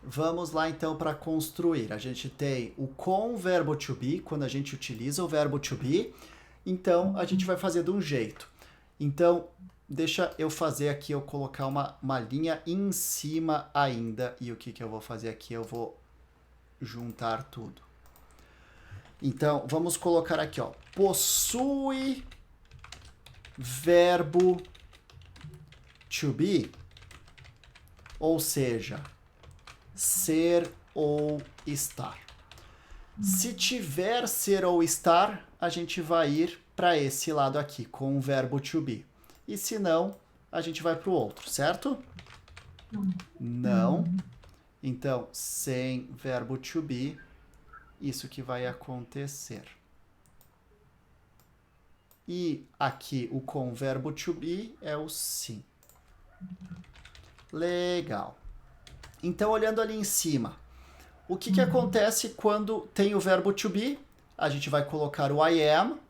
Vamos lá então para construir. A gente tem o com verbo to be, quando a gente utiliza o verbo to be. Então, a gente vai fazer de um jeito. Então, deixa eu fazer aqui, eu colocar uma linha em cima ainda. E o que eu vou fazer aqui? Eu vou juntar tudo. Então, vamos colocar aqui, ó. Possui verbo to be, ou seja, ser ou estar. Se tiver ser ou estar, a gente vai ir para esse lado aqui, com o verbo to be. E se não, a gente vai para o outro, certo? Não. Então, sem verbo to be, isso que vai acontecer. E aqui o com verbo to be é o sim. Legal. Então, olhando ali em cima, o que acontece quando tem o verbo to be? A gente vai colocar o I am,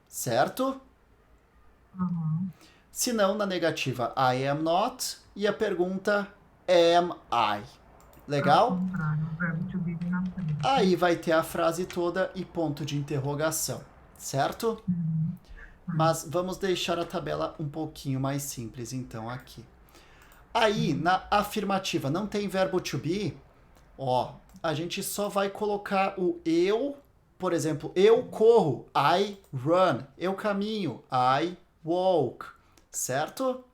certo? Se não, na negativa, I am not. E a pergunta, am I? Legal? O verbo to be vem na frente. Aí vai ter a frase toda e ponto de interrogação, certo? Mas vamos deixar a tabela um pouquinho mais simples, então, aqui. Aí, na afirmativa, não tem verbo to be, ó, a gente só vai colocar o eu, por exemplo, eu corro, I run, eu caminho, I walk, certo?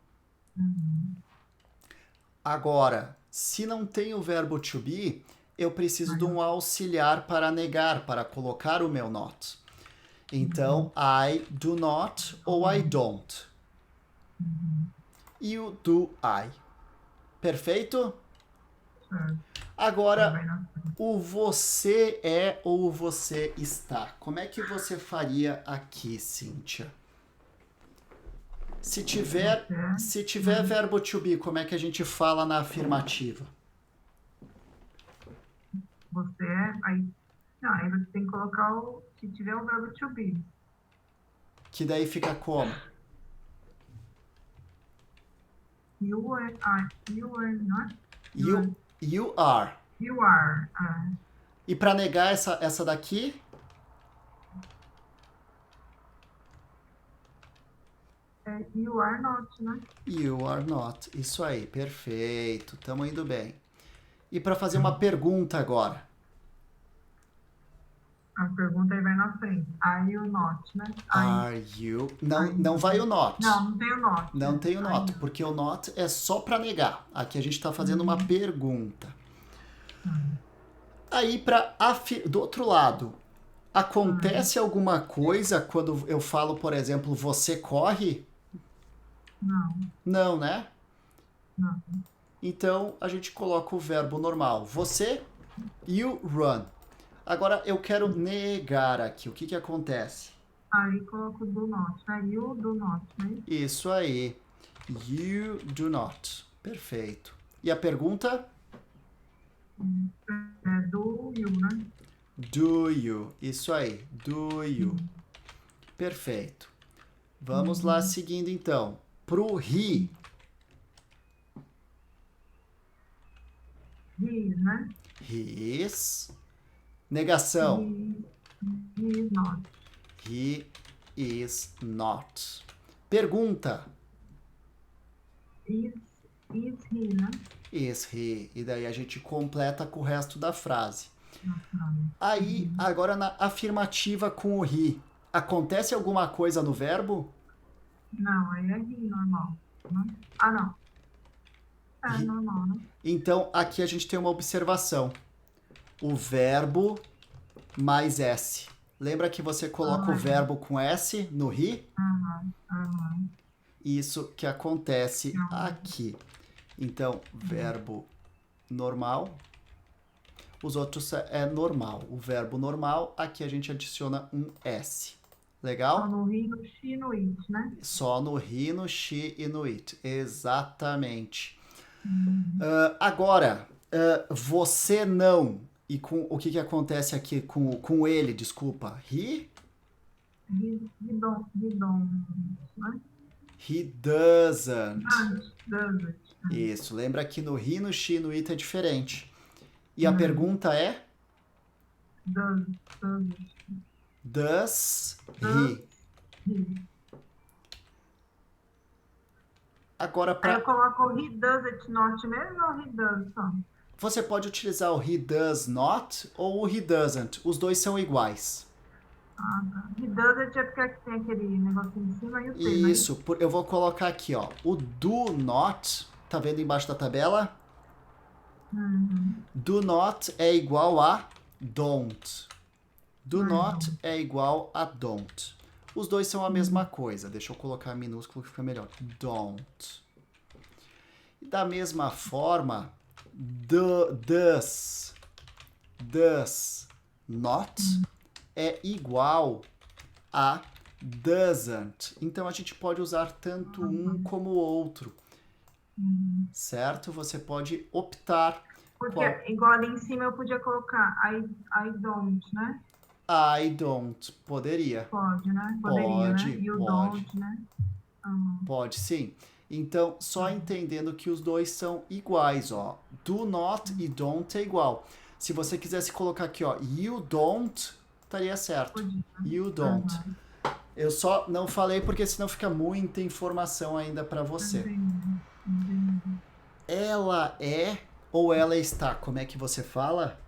Agora, se não tem o verbo to be, eu preciso de um auxiliar para negar, para colocar o meu not. Então, I do not ou I don't. E o do I. Perfeito? Certo. Agora, Vai na frente. o você é ou você está. Como é que você faria aqui, Cíntia? Se tiver verbo to be, como é que a gente fala na afirmativa? Você é, aí... Não, aí você tem que colocar o... Se tiver o verbo to be. Que daí fica como? You are not? You are. You are. E para negar essa daqui? You are not, né? You are not. Isso aí, perfeito. Estamos indo bem. E para fazer uma pergunta agora. A pergunta aí vai na frente. Are you not, né? Are you... Não vai o not. Não tem o not. Não tem o not, porque o not é só para negar. Aqui a gente está fazendo uma pergunta. Aí, do outro lado, acontece alguma coisa quando eu falo, por exemplo, você corre? Não. Não, né? Não. Então, a gente coloca o verbo normal. Você, you run. Agora, eu quero negar aqui. O que acontece? Aí coloco do not, né? You do not, né? Isso aí. You do not. Perfeito. E a pergunta? É do you, né? Do you. Isso aí. Do you. Perfeito. Vamos lá seguindo então. Pro he. He, né? His. Negação. He is not. He is not. Pergunta. Is he, né? Is he. E daí a gente completa com o resto da frase. Aí, agora na afirmativa com o he. Acontece alguma coisa no verbo? Não, aí é he, normal. Né? Não. É normal, né? Então, aqui a gente tem uma observação. O verbo mais S. Lembra que você coloca o verbo com S no he? Isso que acontece aqui. Então, verbo normal. Os outros é normal. O verbo normal, aqui a gente adiciona um S. Legal? Só no he, no she e no it, né? Só no he, no she e no it. Exatamente. Agora, você não. E com o que acontece aqui com ele, desculpa? He don't, né? He doesn't. Doesn't. Isso. Lembra que no he, no she e no it é diferente. E a pergunta é? Does, Does he? he. Agora, Aí eu para coloco he does it not mesmo ou he does só? você pode utilizar o he does not ou o he doesn't. Os dois são iguais. Ah, tá. He does it é porque aqui tem aquele negócio em cima e o T, né? Isso, eu vou colocar aqui, ó. O do not, tá vendo embaixo da tabela? Do not é igual a don't. Do not é igual a don't. Os dois são a mesma coisa. Deixa eu colocar minúsculo que fica melhor. Don't. E da mesma forma, does not é igual a doesn't. Então a gente pode usar tanto um como o outro. Certo? Você pode optar. Porque igual ali em cima eu podia colocar I don't, né? I don't. Poderia. Pode, né? Poderia, Pode, né? E o pode. don't, né? Pode sim. Então, só entendendo que os dois são iguais, ó. Do not e don't é igual. Se você quisesse colocar aqui, ó, you don't, estaria certo. Podia. You don't. Eu só não falei porque senão fica muita informação ainda para você. Entendi. Ela é ou ela está? Como é que você fala?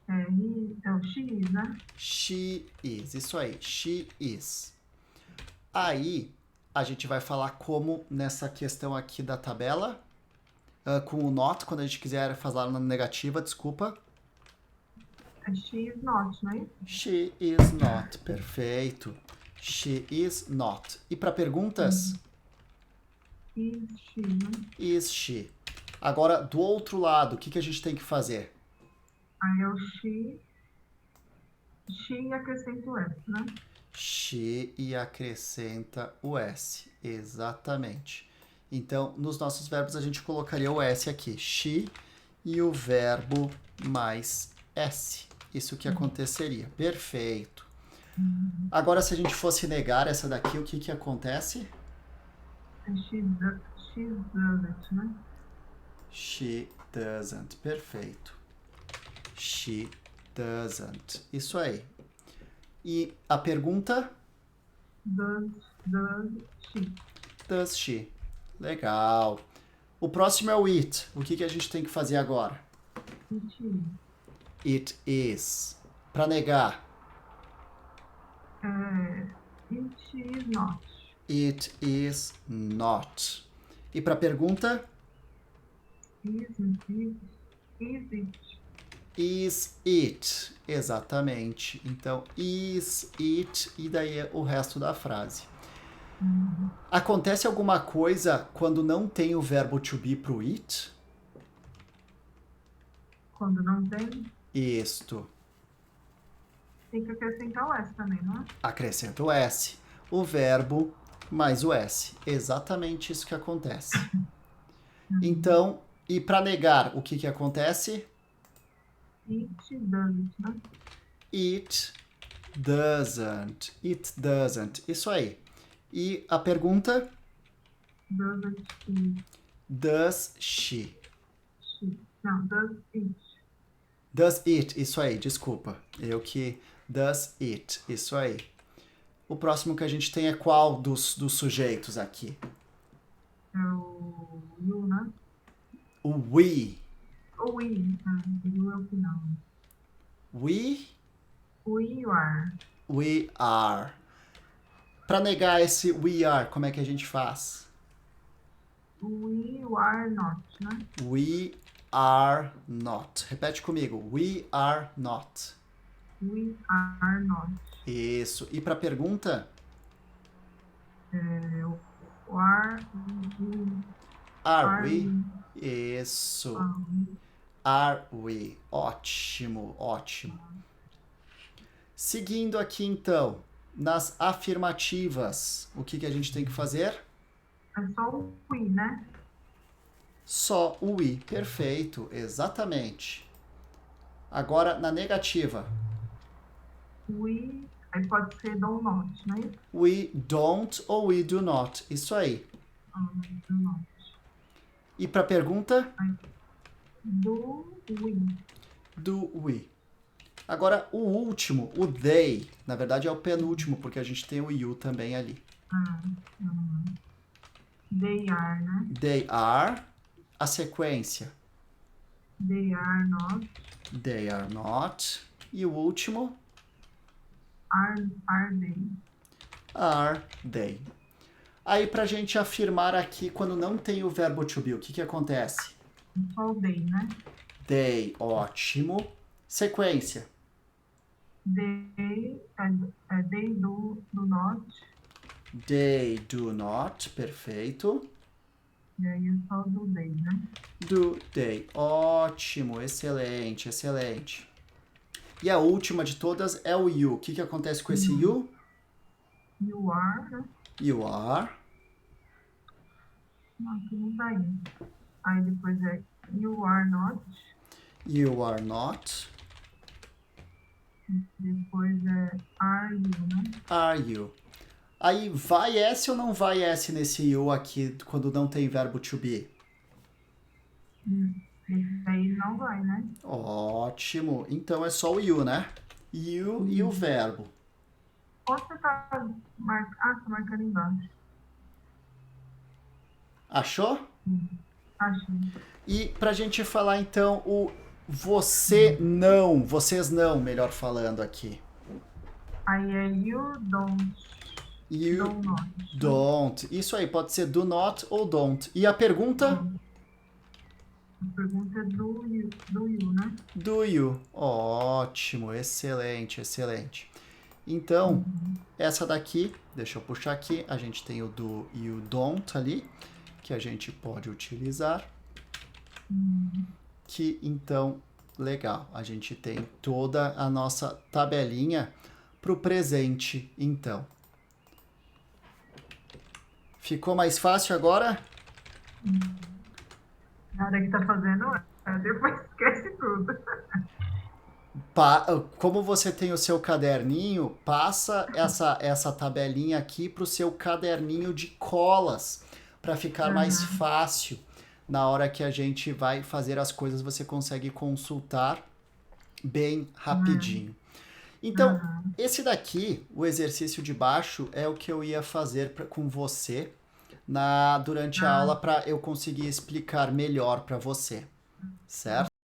É o X, né? She is. Isso aí. She is. Aí, a gente vai falar como nessa questão aqui da tabela, com o not, quando a gente quiser falar na negativa, desculpa. É she is not, né? She is not. Perfeito. She is not. E para perguntas? Is she, né? Is she. Agora, do outro lado, o que a gente tem que fazer? Aí é o she e acrescenta o S, né? She e acrescenta o S. Exatamente. Então, nos nossos verbos, a gente colocaria o S aqui. She e o verbo mais S. Isso que aconteceria. Perfeito. Agora, se a gente fosse negar essa daqui, o que acontece? She doesn't, né? She doesn't. Perfeito. She doesn't. Isso aí. E a pergunta? Does she. Does she. Legal. O próximo é o it. O que a gente tem que fazer agora? It is. It is. Para negar. It is not. It is not. E para pergunta? Is it. Is it. Exatamente. Então, is it e daí é o resto da frase. Acontece alguma coisa quando não tem o verbo to be pro it? Quando não tem, Isto. tem que acrescentar o S também, não é? Acrescenta o S. O verbo mais o S. Exatamente isso que acontece. Então, e para negar, o que acontece? It doesn't, né? It doesn't. It doesn't. Isso aí. E a pergunta? Does she? Does she? Não, does it. Does it. Isso aí, desculpa. Eu que... Does it. Isso aí. O próximo que a gente tem é qual dos sujeitos aqui? É o you, né? O we. O we. You é o final. We? We are. We are. Para negar esse we are, como é que a gente faz? We are not, né? We are not. Repete comigo. We are not. We are not. Isso. E para pergunta? O are we. Are we? Isso. Are we? Ótimo, ótimo. Seguindo aqui então, nas afirmativas, o que a gente tem que fazer? É só o we, né? Só o we. Perfeito, exatamente. Agora, na negativa. We, aí pode ser do not, né? We don't ou we do not. Isso aí. Do not. E para pergunta? Do we. Do we. Agora, o último, o they, na verdade é o penúltimo, porque a gente tem o you também ali. They are, né? They are, a sequência. They are not. They are not. E o último? Are they. Are they. Aí, pra gente afirmar aqui, quando não tem o verbo to be, o que acontece? Só o they, né? They, ótimo. Sequência. They do not. They do not, perfeito. E aí só do they, né? Do they, ótimo, excelente, excelente. E a última de todas é o you. O que acontece com esse you? You are, né? You are. Não, aqui não tá indo. Aí depois é you are not. You are not. Depois é are you, né? Are you. Aí vai S ou não vai S nesse you aqui quando não tem verbo to be? Esse aí não vai, né? Ótimo. Então é só o you, né? You e o verbo. Onde você tá marcando? Ah, tá marcando embaixo. Achou? Achei. E pra gente falar então o você não, vocês não, melhor falando aqui. Aí é you don't. You Do not. don't. Isso aí, pode ser do not ou don't. E a pergunta? A pergunta é do you, né? Do you. Ótimo, excelente, excelente. Então, essa daqui, deixa eu puxar aqui, a gente tem o do you don't ali, que a gente pode utilizar. Que então, legal, a gente tem toda a nossa tabelinha para o presente, então. Ficou mais fácil agora? Na hora que tá fazendo, depois esquece tudo. Como você tem o seu caderninho, passa essa tabelinha aqui para o seu caderninho de colas, para ficar mais fácil. Na hora que a gente vai fazer as coisas, você consegue consultar bem rapidinho. Então, esse daqui, o exercício de baixo, é o que eu ia fazer com você durante a aula para eu conseguir explicar melhor para você, certo?